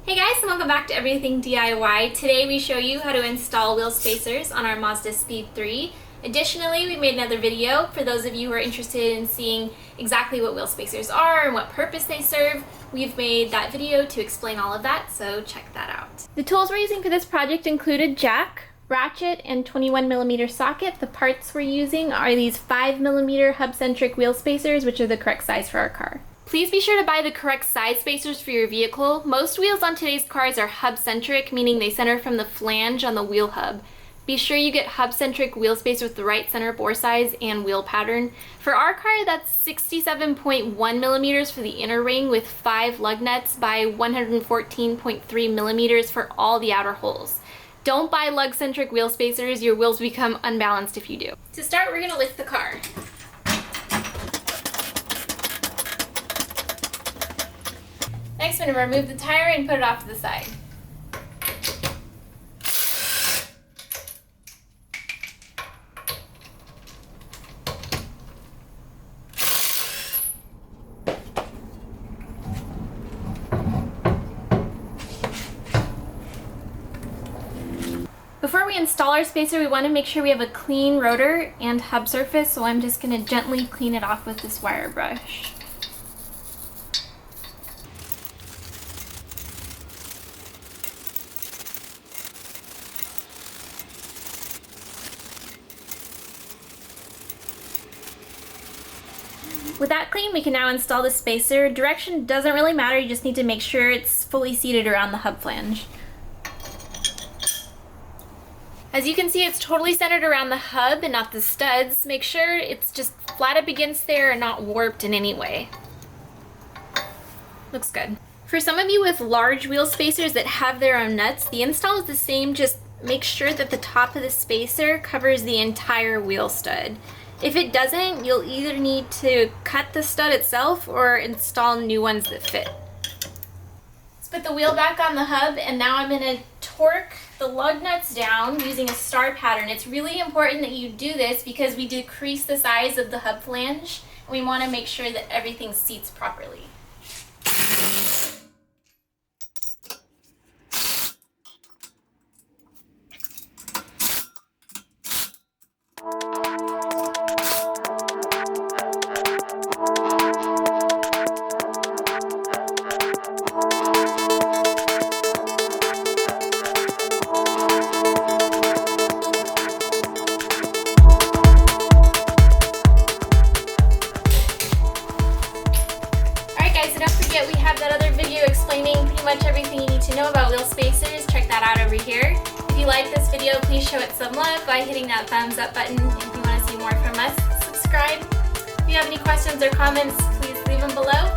Hey guys, and welcome back to Everything DIY. Today we show you how to install wheel spacers on our Mazda Speed 3. Additionally, we made another video for those of you who are interested in seeing exactly what wheel spacers are and what purpose they serve. We've made that video to explain all of that, so check that out. The tools we're using for this project included jack, ratchet, and 21mm socket. The parts we're using are these 5mm hub-centric wheel spacers, which are the correct size for our car. Please be sure to buy the correct size spacers for your vehicle. Most wheels on today's cars are hub-centric, meaning they center from the flange on the wheel hub. Be sure you get hub-centric wheel spacer with the right center bore size and wheel pattern. For our car, that's 67.1mm for the inner ring with 5 lug nuts by 114.3mm for all the outer holes. Don't buy lug-centric wheel spacers, your wheels become unbalanced if you do. To start, we're gonna lift the car. Next, I'm going to remove the tire and put it off to the side. Before we install our spacer, we want to make sure we have a clean rotor and hub surface, so I'm just going to gently clean it off with this wire brush. With that clean, we can now install the spacer. Direction doesn't really matter, you just need to make sure it's fully seated around the hub flange. As you can see, it's totally centered around the hub and not the studs. Make sure it's just flat up against there and not warped in any way. Looks good. For some of you with large wheel spacers that have their own nuts, the install is the same, just make sure that the top of the spacer covers the entire wheel stud. If it doesn't, you'll either need to cut the stud itself or install new ones that fit. Let's put the wheel back on the hub, and now I'm going to torque the lug nuts down using a star pattern. It's really important that you do this because we decrease the size of the hub flange, and we want to make sure that everything seats properly. We have that other video explaining pretty much everything you need to know about wheel spacers. Check that out over here. If you like this video, please show it some love by hitting that thumbs up button. If you want to see more from us, subscribe. If you have any questions or comments, please leave them below.